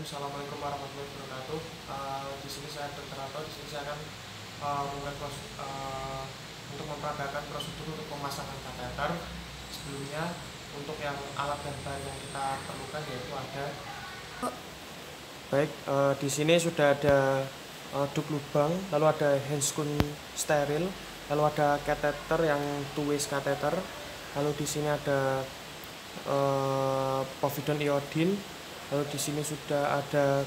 Assalamualaikum warahmatullahi wabarakatuh. Di sini saya Dr. Rato. Di sini saya akan membuat untuk memperagakan prosedur untuk pemasangan kateter. Sebelumnya, untuk yang alat dan bahan yang kita perlukan yaitu ada. Baik, di sini sudah ada duk lubang, lalu ada handscoon steril, lalu ada kateter yang two-way kateter, lalu di sini ada povidone iodine. Lalu di sini sudah ada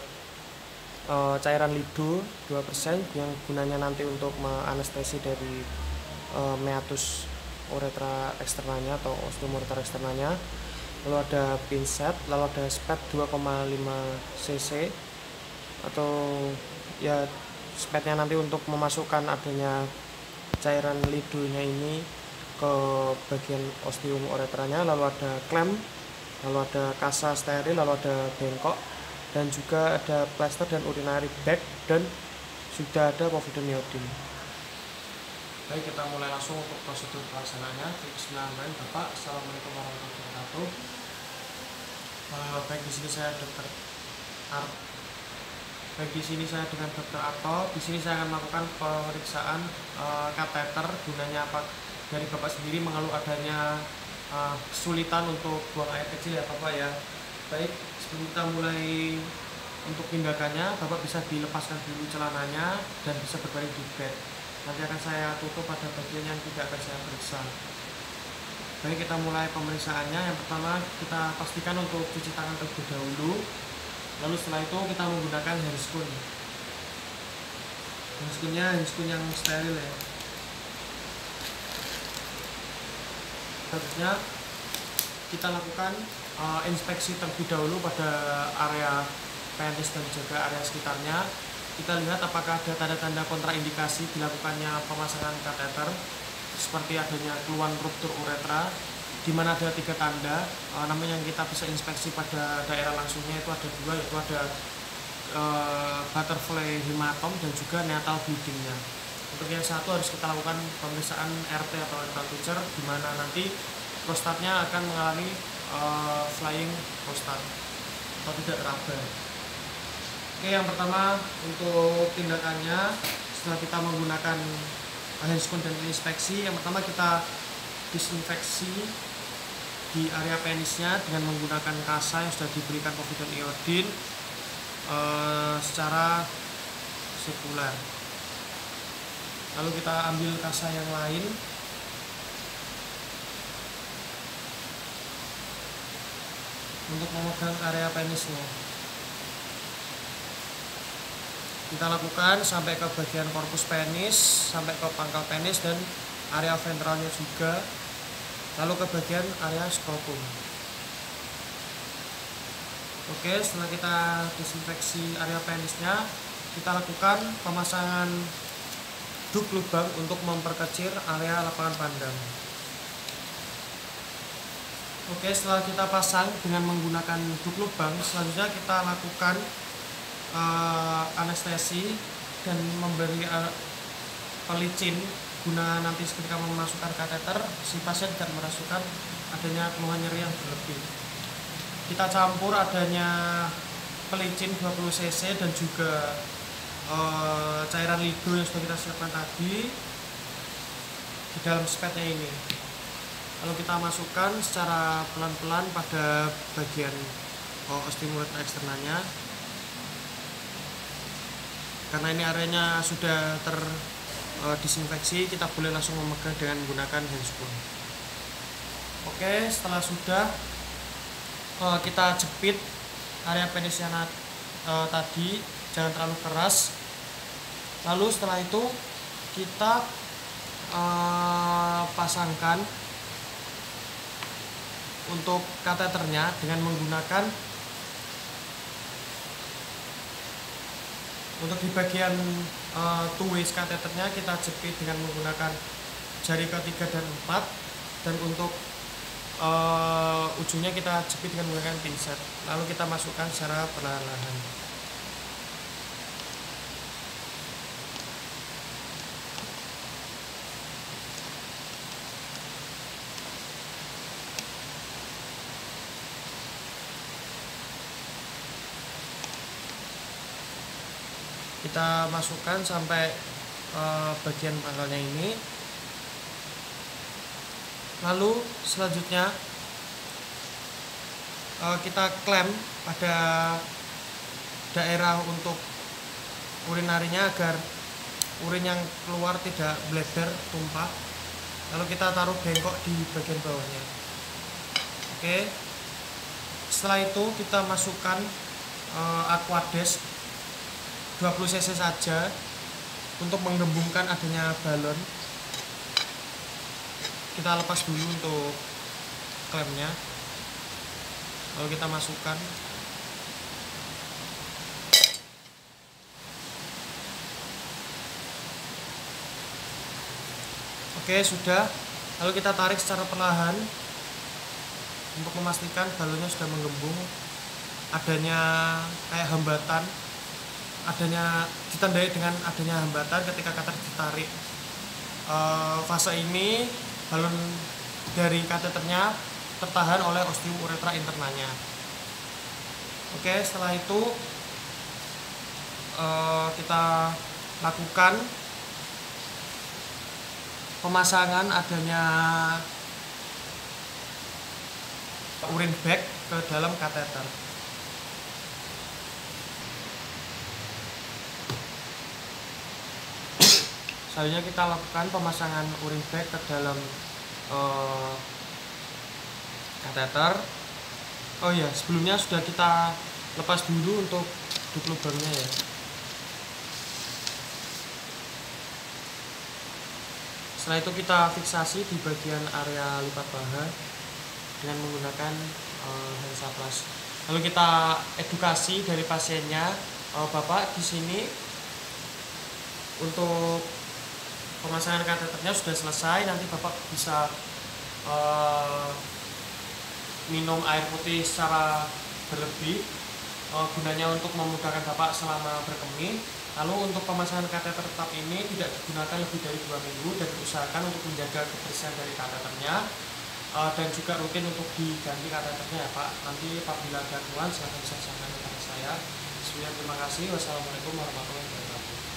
cairan lido 2% yang gunanya nanti untuk menganestesi dari meatus uretra eksternalnya atau osteomureter eksternalnya. Lalu ada pinset, lalu ada spet 2,5 cc atau ya spetnya nanti untuk memasukkan adanya cairan lidonya ini ke bagian osteomuretranya. Lalu ada klem, lalu ada kasa steril, lalu ada bengkok, dan juga ada plaster dan urinary bag, dan sudah ada povidone iodine. Baik, kita mulai langsung untuk prosedur pelaksanaannya. Bismillahirrahmanirrahim. Bapak, Assalamualaikum warahmatullahi wabarakatuh. Baik, di sini saya Dr. Arto. Baik, di sini saya dengan Dr. Arto. Di sini saya akan melakukan pemeriksaan kateter. Gunanya apa? Dari Bapak sendiri mengeluh adanya kesulitan untuk buang air kecil ya Bapak ya. Baik, sebelum kita mulai untuk tindakannya, Bapak bisa dilepaskan dulu celananya dan bisa berbaring di bed. Nanti akan saya tutup pada bagian yang tidak akan saya periksa. Baik, kita mulai pemeriksaannya. Yang pertama, kita pastikan untuk cuci tangan terlebih dahulu. Lalu setelah itu kita menggunakan handscoon. Handscoonnya handscoon yang steril ya. Selanjutnya kita lakukan inspeksi terlebih dahulu pada area penis dan juga area sekitarnya. Kita lihat apakah ada tanda-tanda kontraindikasi dilakukannya pemasangan kateter, seperti adanya keluhan ruptur uretra, di mana ada 3 tanda. Namanya yang kita bisa inspeksi pada daerah langsungnya itu ada 2, yaitu ada butterfly hematom dan juga natal bleedingnya. Untuk yang satu harus kita lakukan pemeriksaan RT atau rectal picture, di mana nanti prostatnya akan mengalami flying prostat atau tidak raba. Oke, yang pertama untuk tindakannya setelah kita menggunakan handscoon dan inspeksi, yang pertama kita disinfeksi di area penisnya dengan menggunakan kasa yang sudah diberikan povidone iodine secara sirkuler. Lalu kita ambil kasa yang lain, untuk memegang area penisnya. Kita lakukan sampai ke bagian korpus penis, sampai ke pangkal penis dan area ventralnya juga, lalu ke bagian area skrotum. Oke, setelah kita disinfeksi area penisnya, kita lakukan pemasangan duk lubang untuk memperkecil area lapangan pandang. Oke, setelah kita pasang dengan menggunakan duk lubang, selanjutnya kita lakukan anestesi dan memberi pelicin guna nanti ketika memasukkan kateter si pasien tidak merasakan adanya keluhan nyeri yang berlebih. Kita campur adanya pelicin 20 cc dan juga cairan lido yang sudah kita siapkan tadi di dalam spetnya ini. Lalu kita masukkan secara pelan-pelan pada bagian osteomureter eksternalnya. Karena ini areanya sudah terdisinfeksi, kita boleh langsung memegang dengan menggunakan handscoon. Oke, setelah sudah kita jepit area penisnya tadi, jangan terlalu keras. Lalu setelah itu kita pasangkan untuk kateternya dengan menggunakan, untuk di bagian two-way kateternya kita jepit dengan menggunakan jari ketiga dan 4, dan untuk ujungnya kita jepit dengan menggunakan pinset. Lalu kita masukkan secara perlahan-lahan. Kita masukkan sampai bagian pangkalnya ini. Lalu selanjutnya kita klem pada daerah untuk urinarinya agar urin yang keluar tidak bleber tumpah. Lalu kita taruh bengkok di bagian bawahnya. Oke, setelah itu kita masukkan Aquades 20 cc saja untuk menggembungkan adanya balon. Kita lepas dulu untuk klemnya, lalu kita masukkan. Oke, sudah. Lalu kita tarik secara perlahan untuk memastikan balonnya sudah menggembung. Adanya kayak hambatan, ditandai dengan adanya hambatan ketika kateter ditarik. Fase ini balon dari kateternya tertahan oleh osteouretra internanya. Oke, setelah itu kita lakukan pemasangan adanya urin bag ke dalam kateter. Selanjutnya kita lakukan pemasangan urin bag ke dalam kateter. Oh ya, sebelumnya sudah kita lepas dulu untuk duct lubangnya ya. Setelah itu kita fiksasi di bagian area lipat paha dengan menggunakan Hansaplast. Lalu kita edukasi dari pasiennya, Bapak di sini untuk pemasangan kateternya sudah selesai. Nanti Bapak bisa minum air putih secara berlebih, gunanya untuk memudahkan Bapak selama berkemih. Lalu untuk pemasangan kateter tetap ini tidak digunakan lebih dari 2 minggu dan diusahakan untuk menjaga kebersihan dari kateternya, dan juga rutin untuk diganti kateternya ya Pak. Nanti apabila ada keluhan silahkan bisa sampaikan kepada saya. Sebelumnya terima kasih. Wassalamualaikum warahmatullahi wabarakatuh.